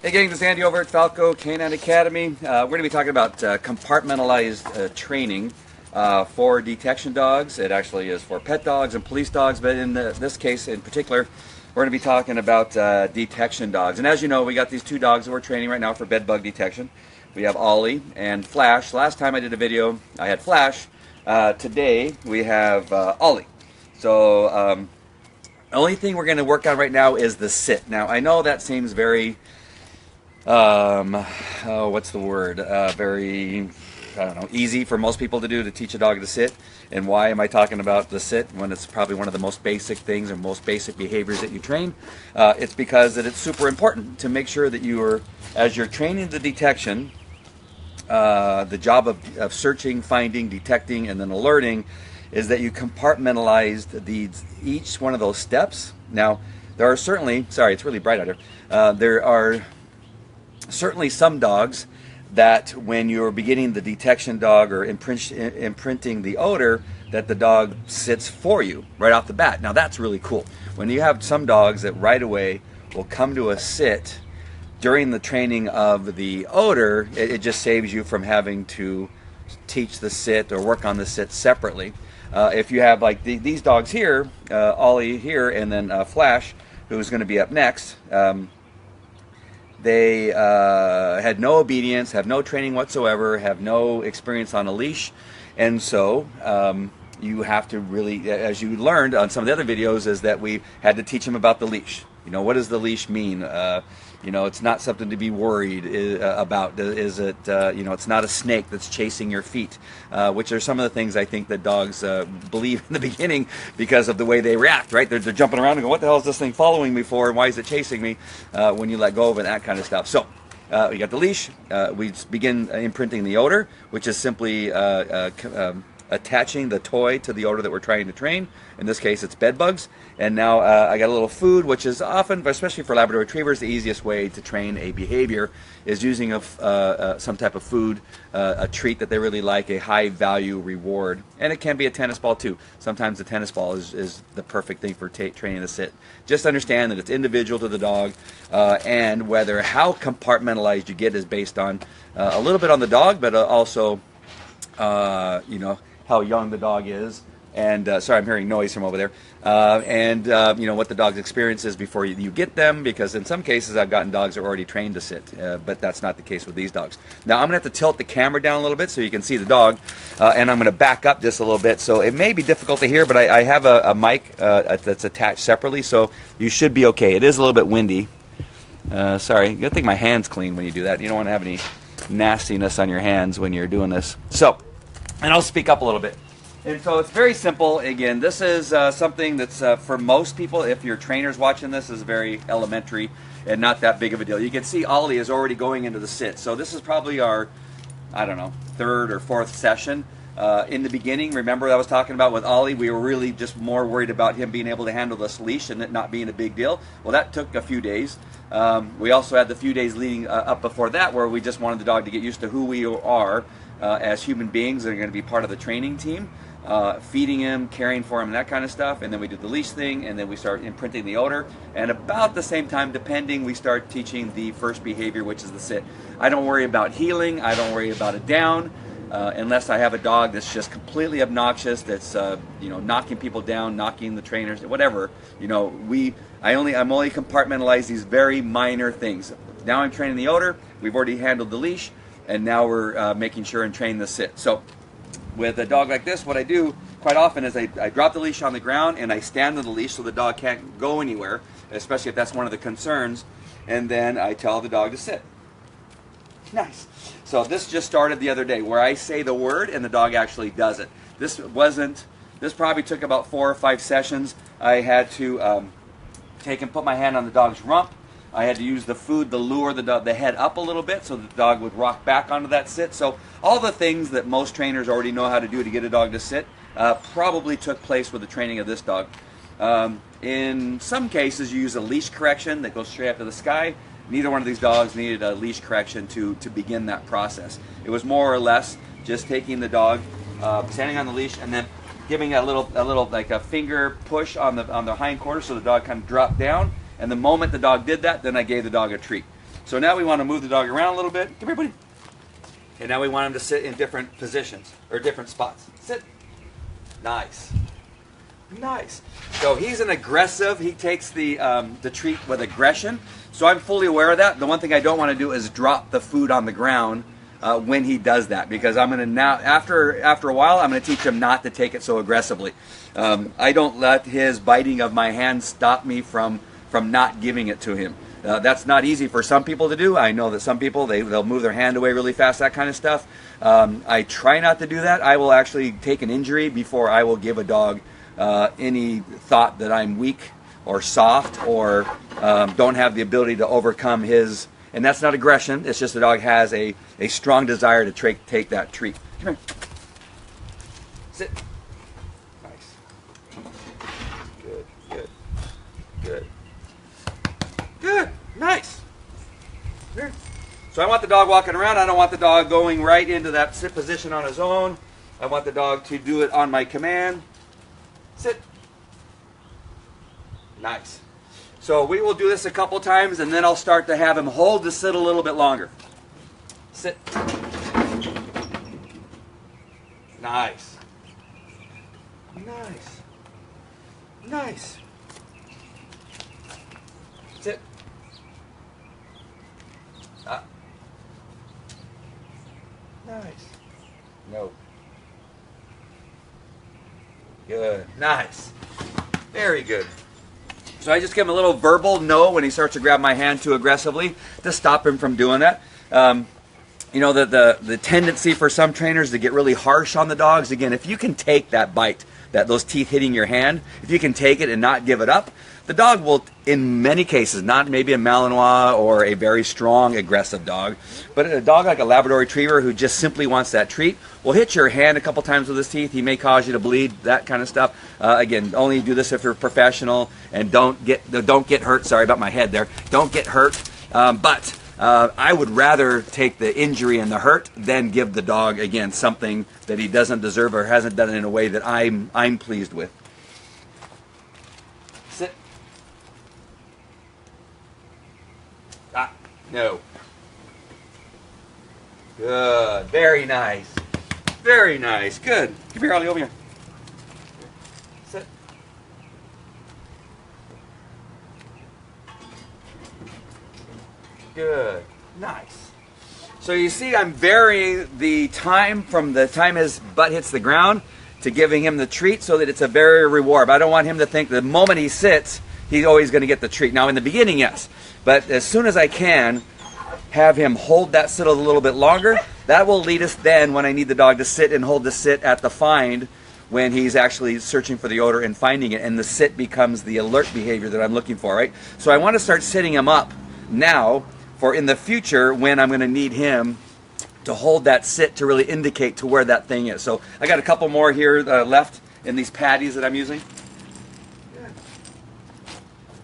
Hey gang, this is Andy over at Falco Canine Academy. We're going to be talking about compartmentalized training for detection dogs. It actually is for pet dogs and police dogs, but in this case in particular, we're going to be talking about detection dogs. And as you know, we got these two dogs that we're training right now for bed bug detection. We have Ollie and Flash. Last time I did a video, I had Flash. Today we have Ollie. So the only thing we're going to work on right now is the sit. Now I know that seems very what's the word? Very, I don't know, easy for most people to do, to teach a dog to sit. And why am I talking about the sit when it's probably one of the most basic things or most basic behaviors that you train? It's because that it's super important to make sure that you are, as you're training the detection, the job of searching, finding, detecting, and then alerting is that you compartmentalize each one of those steps. Now, there are certainly, sorry, it's really bright out here. There are certainly some dogs that when you're beginning the detection dog or imprinting the odor, that the dog sits for you right off the bat. Now that's really cool. When you have some dogs that right away will come to a sit during the training of the odor, it just saves you from having to teach the sit or work on the sit separately. If you have like these dogs here, Ollie here, and then Flash, who's going to be up next, they had no obedience, have no training whatsoever, have no experience on a leash, and so you have to really, as you learned on some of the other videos, is that we had to teach them about the leash. You know, what does the leash mean? You know, it's not something to be worried about. Is it, you know, it's not a snake that's chasing your feet, which are some of the things I think that dogs believe in the beginning because of the way they react, right? They're jumping around and go, what the hell is this thing following me for, and why is it chasing me, when you let go of it, that kind of stuff. So we got the leash. We begin imprinting the odor, which is simply attaching the toy to the odor that we're trying to train. In this case, it's bed bugs. And now I got a little food, which is often, especially for Labrador Retrievers, the easiest way to train a behavior is using some type of food, a treat that they really like, a high value reward. And it can be a tennis ball too. Sometimes the tennis ball is the perfect thing for training to sit. Just understand that it's individual to the dog, and how compartmentalized you get is based on a little bit on the dog, but also you know, how young the dog is, and sorry, I'm hearing noise from over there, and you know, what the dog's experience is before you get them, because in some cases I've gotten dogs that are already trained to sit, but that's not the case with these dogs. Now I'm going to have to tilt the camera down a little bit so you can see the dog, and I'm going to back up just a little bit, so it may be difficult to hear, but I have a mic that's attached separately, so you should be okay. It is a little bit windy. Sorry, you got to think my hand's clean when you do that. You don't want to have any nastiness on your hands when you're doing this. So, and I'll speak up a little bit. And so it's very simple. Again, this is something that's for most people, if your trainer's watching this, is very elementary and not that big of a deal. You can see Ollie is already going into the sit. So this is probably our, I don't know, third or fourth session. In the beginning, remember I was talking about with Ollie, we were really just more worried about him being able to handle this leash and it not being a big deal. Well, that took a few days. We also had the few days leading up before that where we just wanted the dog to get used to who we are as human beings that are going to be part of the training team, feeding him, caring for him, and that kind of stuff. And then we did the leash thing, and then we start imprinting the odor. And about the same time, depending, we start teaching the first behavior, which is the sit. I don't worry about heeling. I don't worry about a down. Unless I have a dog that's just completely obnoxious, that's you know, knocking people down, knocking the trainers, whatever. You know, I'm only compartmentalize these very minor things. Now I'm training the odor. We've already handled the leash, and now we're making sure and train the sit. So with a dog like this, what I do quite often is I drop the leash on the ground and I stand on the leash so the dog can't go anywhere, especially if that's one of the concerns. And then I tell the dog to sit. Nice. So this just started the other day where I say the word and the dog actually does it. This probably took about 4 or 5 sessions. I had to take and put my hand on the dog's rump. I had to use the food to lure the head up a little bit so the dog would rock back onto that sit. So all the things that most trainers already know how to do to get a dog to sit probably took place with the training of this dog. In some cases you use a leash correction that goes straight up to the sky. Neither one of these dogs needed a leash correction to begin that process. It was more or less just taking the dog, standing on the leash, and then giving a little like a finger push on the hind quarter so the dog kind of dropped down. And the moment the dog did that, then I gave the dog a treat. So now we want to move the dog around a little bit. Come here, buddy. And now we want him to sit in different positions or different spots. Sit. Nice. Nice. So he's an aggressive. He takes the treat with aggression. So I'm fully aware of that. The one thing I don't want to do is drop the food on the ground when he does that, because I'm going to now, after a while, I'm going to teach him not to take it so aggressively. I don't let his biting of my hand stop me from not giving it to him. That's not easy for some people to do. I know that some people, they'll move their hand away really fast, that kind of stuff. I try not to do that. I will actually take an injury before I will give a dog any thought that I'm weak or soft or don't have the ability to overcome his, and that's not aggression, it's just the dog has a strong desire to take that treat. Come here. Sit. Nice. Good, good, good. Good, nice. Here. So I want the dog walking around. I don't want the dog going right into that sit position on his own. I want the dog to do it on my command. Sit. Nice. So we will do this a couple times, and then I'll start to have him hold the sit a little bit longer. Sit. Nice. Nice. Nice. Sit. Nice. No. Good. Nice. Very good. So I just give him a little verbal no when he starts to grab my hand too aggressively to stop him from doing that. You know, the tendency for some trainers to get really harsh on the dogs. Again, if you can take that bite, those teeth hitting your hand, if you can take it and not give it up, the dog will, in many cases, not maybe a Malinois or a very strong, aggressive dog, but a dog like a Labrador Retriever who just simply wants that treat will hit your hand a couple times with his teeth. He may cause you to bleed, that kind of stuff. Again, only do this if you're professional and don't get hurt. Sorry about my head there. Don't get hurt. But I would rather take the injury and the hurt than give the dog, again, something that he doesn't deserve or hasn't done it in a way that I'm pleased with. Sit. No. Good. Very nice. Very nice. Good. Come here, Ollie, over here. Sit. Good. Nice. So you see I'm varying the time from the time his butt hits the ground to giving him the treat so that it's a very reward. But I don't want him to think the moment he sits, he's always going to get the treat. Now in the beginning, yes. But as soon as I can, have him hold that sit a little bit longer. That will lead us then when I need the dog to sit and hold the sit at the find when he's actually searching for the odor and finding it, and the sit becomes the alert behavior that I'm looking for, right? So I want to start sitting him up now for in the future when I'm going to need him to hold that sit to really indicate to where that thing is. So I got a couple more here left in these patties that I'm using. Good.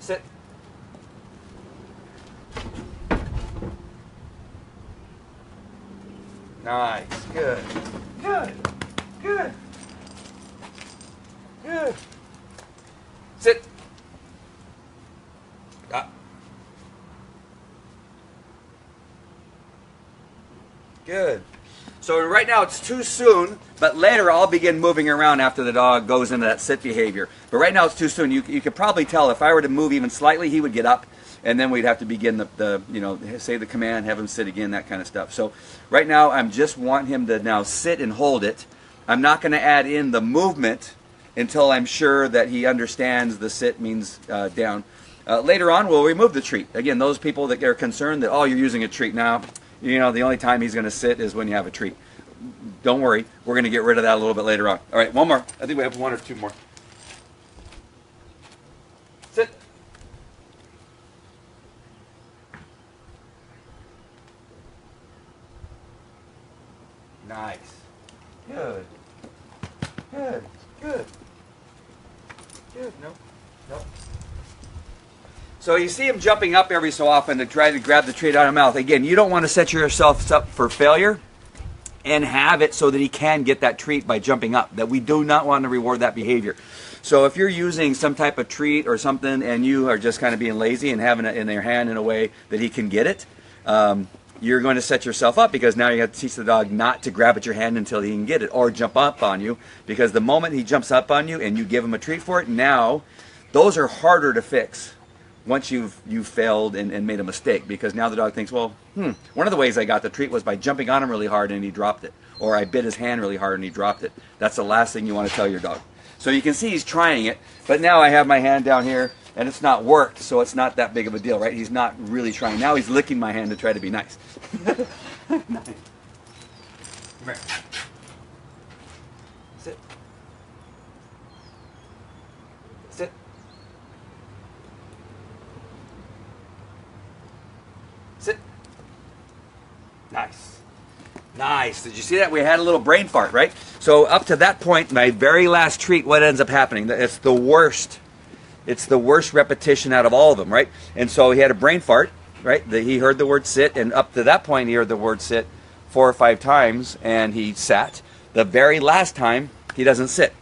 Sit. Nice. Good. Good. Good. Good. Sit. Good. So right now it's too soon, but later I'll begin moving around after the dog goes into that sit behavior. But right now it's too soon. You could probably tell if I were to move even slightly, he would get up, and then we'd have to begin the you know, say the command, have him sit again, that kind of stuff. So right now I'm just want him to now sit and hold it. I'm not going to add in the movement until I'm sure that he understands the sit means down. Later on we'll remove the treat. Again, those people that are concerned that, oh, you're using a treat now, you know, the only time he's going to sit is when you have a treat. Don't worry, we're going to get rid of that a little bit later on. All right, one more. I think we have one or two more. Sit. Nice. Good. Good. Good. Good. No. No. So you see him jumping up every so often to try to grab the treat out of the mouth. Again, you don't want to set yourself up for failure and have it so that he can get that treat by jumping up. That we do not want to reward that behavior. So if you're using some type of treat or something and you are just kind of being lazy and having it in your hand in a way that he can get it, you're going to set yourself up, because now you have to teach the dog not to grab at your hand until he can get it, or jump up on you, because the moment he jumps up on you and you give him a treat for it, now those are harder to fix once you've failed and made a mistake, because now the dog thinks, well, one of the ways I got the treat was by jumping on him really hard and he dropped it, or I bit his hand really hard and he dropped it. That's the last thing you want to tell your dog. So you can see he's trying it, but now I have my hand down here and it's not worked, so it's not that big of a deal, right? He's not really trying. Now he's licking my hand to try to be nice. Come here. Sit. Sit. Sit. Nice. Nice. Did you see that? We had a little brain fart, right? So up to that point, my very last treat, what ends up happening? It's the worst. It's the worst repetition out of all of them, right? And so he had a brain fart, right? He heard the word sit, and up to that point, he heard the word sit 4 or 5 times, and he sat. The very last time, he doesn't sit.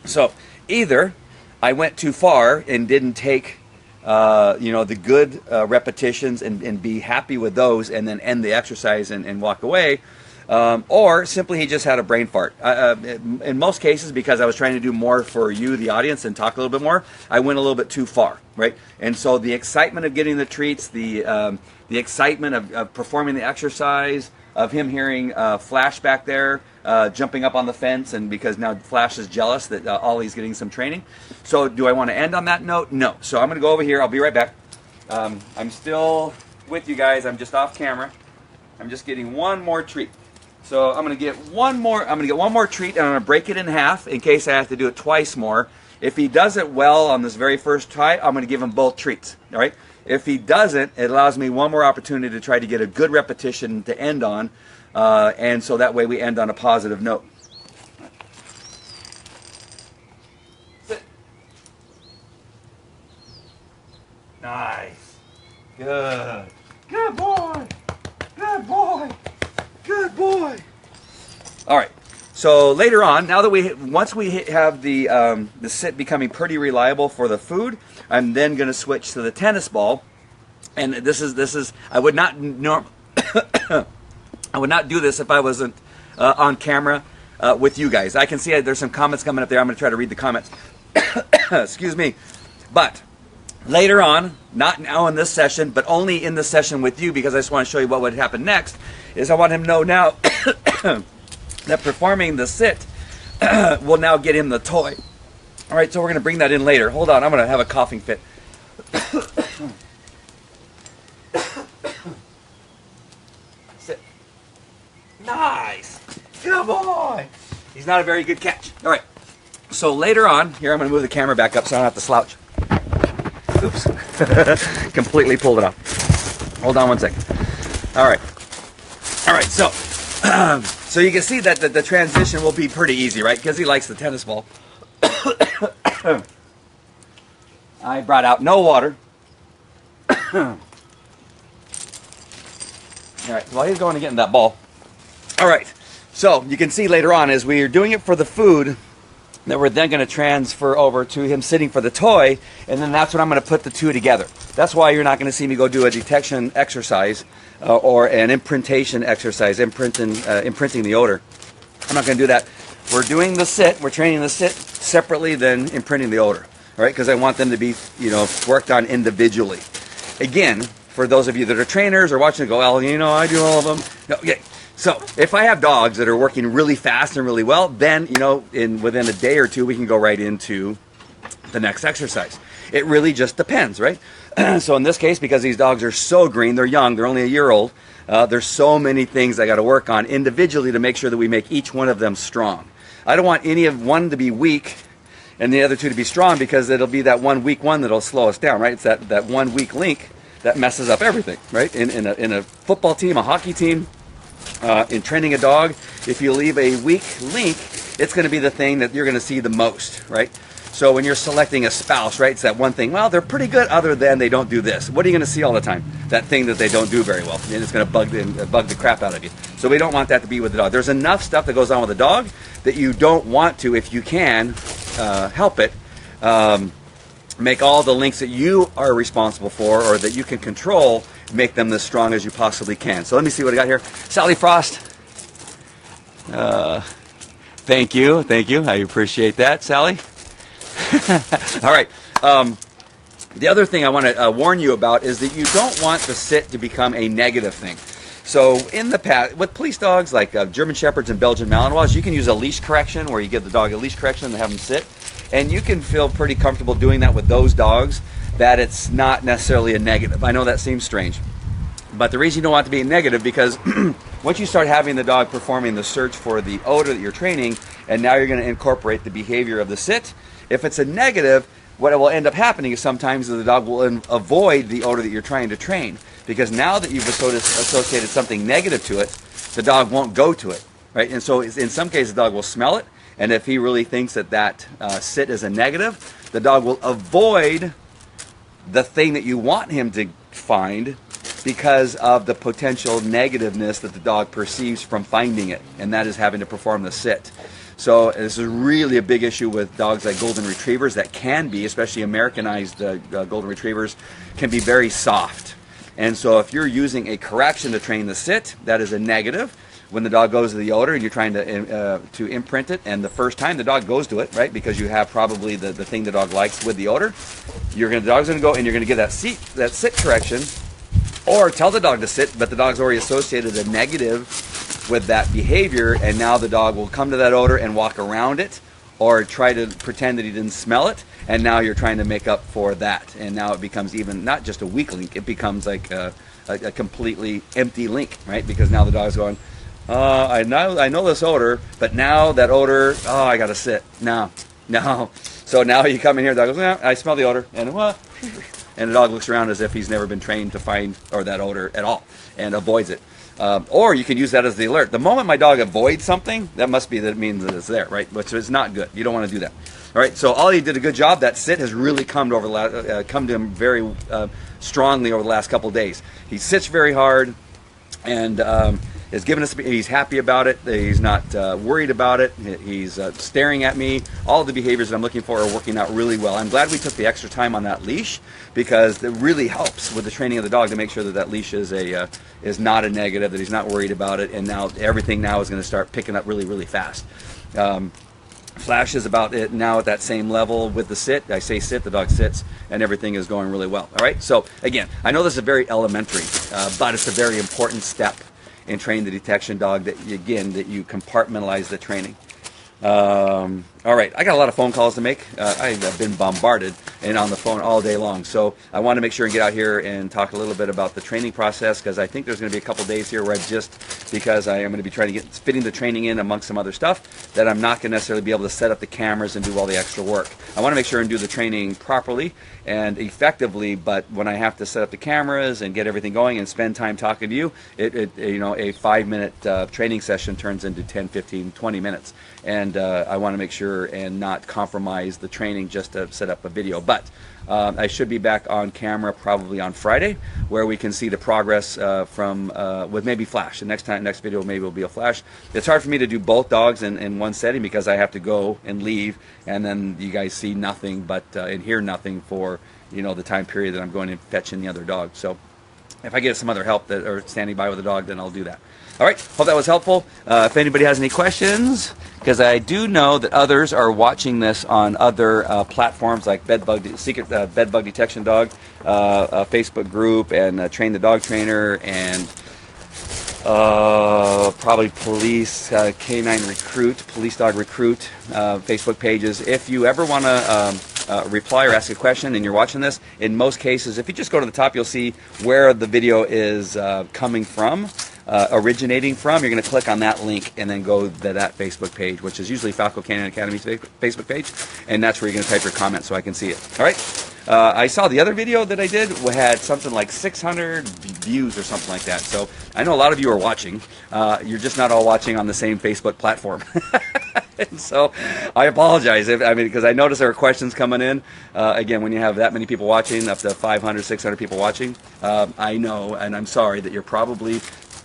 So either I went too far and didn't take the good repetitions and be happy with those, and then end the exercise and walk away, or simply he just had a brain fart. In most cases, because I was trying to do more for you, the audience, and talk a little bit more, I went a little bit too far, right? And so the excitement of getting the treats, the excitement of performing the exercise, of him hearing Flash back there, jumping up on the fence, and because now Flash is jealous that Ollie's getting some training. So do I want to end on that note? No. So I'm going to go over here. I'll be right back. I'm still with you guys. I'm just off camera. I'm just getting one more treat. So I'm going to get one more. I'm going to get one more treat, and I'm going to break it in half in case I have to do it twice more. If he does it well on this very first try, I'm going to give him both treats. All right. If he doesn't, it allows me one more opportunity to try to get a good repetition to end on, and so that way we end on a positive note. Sit. Nice. Good. Good boy. Good boy. Good boy. All right. So later on, now that once we have the sit becoming pretty reliable for the food, I'm then going to switch to the tennis ball, and this is I would not I would not do this if I wasn't on camera with you guys. I can see there's some comments coming up there. I'm going to try to read the comments. Excuse me, but later on, not now in this session, but only in the session with you, because I just want to show you what would happen next. Is I want him to know now that performing the sit will now get him the toy. All right, so we're going to bring that in later. Hold on, I'm going to have a coughing fit. Sit. Nice. Good boy. He's not a very good catch. All right, so later on, here I'm going to move the camera back up so I don't have to slouch. Oops. Completely pulled it off. Hold on one second. All right. All right, so so you can see that the transition will be pretty easy, right? Because he likes the tennis ball. I brought out no water. All right, while he's going to get in that ball. All right, so you can see later on as we are doing it for the food, that we're then going to transfer over to him sitting for the toy, and then that's when I'm going to put the two together. That's why you're not going to see me go do a detection exercise or an imprintation exercise, imprinting the odor. I'm not going to do that. We're doing the sit, we're training the sit separately than imprinting the odor, all right? Because I want them to be, worked on individually. Again, for those of you that are trainers or watching, go, well, I do all of them. No, okay. So if I have dogs that are working really fast and really well, then, within a day or two, we can go right into the next exercise. It really just depends, right? So in this case, because these dogs are so green, they're young, they're only a year old, there's so many things I got to work on individually to make sure that we make each one of them strong. I don't want any of one to be weak and the other two to be strong, because it'll be that one weak one that'll slow us down, right? It's that one weak link that messes up everything, right? In a football team, a hockey team, in training a dog, if you leave a weak link, it's going to be the thing that you're going to see the most, right? So when you're selecting a spouse, right, it's that one thing, well, they're pretty good other than they don't do this. What are you going to see all the time? That thing that they don't do very well, and it's going to bug the crap out of you. So we don't want that to be with the dog. There's enough stuff that goes on with the dog that you don't want to, if you can help it, make all the links that you are responsible for or that you can control make them as strong as you possibly can. So let me see what I got here. Sally Frost. Thank you. I appreciate that, Sally. All right. The other thing I want to warn you about is that you don't want the sit to become a negative thing. So in the past, with police dogs like German Shepherds and Belgian Malinois, you can use a leash correction where you give the dog a leash correction and have them sit. And you can feel pretty comfortable doing that with those dogs, that it's not necessarily a negative. I know that seems strange. But the reason you don't want it to be negative, because once you start having the dog performing the search for the odor that you're training, and now you're going to incorporate the behavior of the sit, if it's a negative, what will end up happening is sometimes the dog will avoid the odor that you're trying to train, because now that you've associated something negative to it, the dog won't go to it, right? And so in some cases the dog will smell it, and if he really thinks that sit is a negative, the dog will avoid the thing that you want him to find because of the potential negativeness that the dog perceives from finding it, and that is having to perform the sit. So this is really a big issue with dogs like golden retrievers that can be, especially Americanized golden retrievers, can be very soft. And so if you're using a correction to train the sit, that is a negative. When the dog goes to the odor and you're trying to imprint it, and the first time the dog goes to it, right, because you have probably the thing the dog likes with the odor, the dog's going to go and you're going to give that sit correction, or tell the dog to sit, but the dog's already associated a negative with that behavior, and now the dog will come to that odor and walk around it, or try to pretend that he didn't smell it, and now you're trying to make up for that, and now it becomes even not just a weak link, it becomes like a completely empty link, right? Because now the dog's going, I know this odor, but now that odor, I gotta sit. No. So now you come in here, the dog goes, I smell the odor, and the dog looks around as if he's never been trained to find that odor at all, and avoids it. Or you can use that as the alert. The moment my dog avoids something, that means that it's there, right? Which is not good. You don't want to do that. All right. So Ollie did a good job. That sit has really come to him very strongly over the last couple of days. He sits very hard, and is giving us. He's happy about it. He's not worried about it. He's staring at me. All of the behaviors that I'm looking for are working out really well. I'm glad we took the extra time on that leash, because it really helps with the training of the dog to make sure that leash is not a negative, that he's not worried about it, and now everything now is going to start picking up really, really fast. Flash is about it now at that same level with the sit. I say sit, the dog sits, and everything is going really well. All right. So again, I know this is very elementary, but it's a very important step in training the detection dog, that you compartmentalize the training. All right, I got a lot of phone calls to make. I've been bombarded and on the phone all day long, so I want to make sure and get out here and talk a little bit about the training process, because I think there's going to be a couple days here where because I am going to be trying to fitting the training in amongst some other stuff, that I'm not going to necessarily be able to set up the cameras and do all the extra work. I want to make sure and do the training properly and effectively, but when I have to set up the cameras and get everything going and spend time talking to you, a 5-minute training session turns into 10, 15, 20 minutes, and I want to make sure and not compromise the training just to set up a video. But I should be back on camera probably on Friday, where we can see the progress with maybe flash. The next video maybe will be a flash. It's hard for me to do both dogs in one setting, because I have to go and leave, and then you guys see nothing but and hear nothing for the time period that I'm going and fetching the other dog. So if I get some other help or standing by with the dog, then I'll do that. All right, hope that was helpful. If anybody has any questions, because I do know that others are watching this on other platforms like Secret Bedbug Detection Dog, Facebook group, and Train the Dog Trainer, and probably Police Canine Recruit, Police Dog Recruit Facebook pages. If you ever want to reply or ask a question and you're watching this, in most cases, if you just go to the top, you'll see where the video is coming from. Originating from, you're going to click on that link and then go to that Facebook page, which is usually Falco Canine Academy's Facebook page, and that's where you're going to type your comment so I can see it. All right. I saw the other video that I did had something like 600 views or something like that. So I know a lot of you are watching. You're just not all watching on the same Facebook platform. And so I apologize because I noticed there are questions coming in. Again, when you have that many people watching, up to 500, 600 people watching, I know, and I'm sorry that you're probably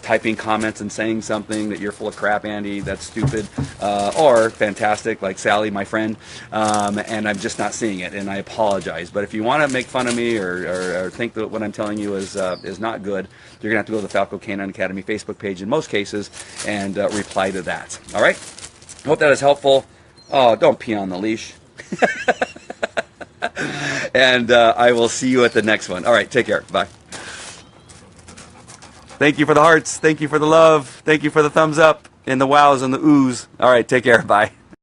typing comments and saying something that you're full of crap, Andy, that's stupid, or fantastic, like Sally, my friend, and I'm just not seeing it, and I apologize. But if you want to make fun of me or think that what I'm telling you is not good, you're going to have to go to the Falco Canine Academy Facebook page in most cases and reply to that. All right? I hope that is helpful. Oh, don't pee on the leash. And I will see you at the next one. All right, take care. Bye. Thank you for the hearts. Thank you for the love. Thank you for the thumbs up and the wows and the oohs. All right, take care. Bye.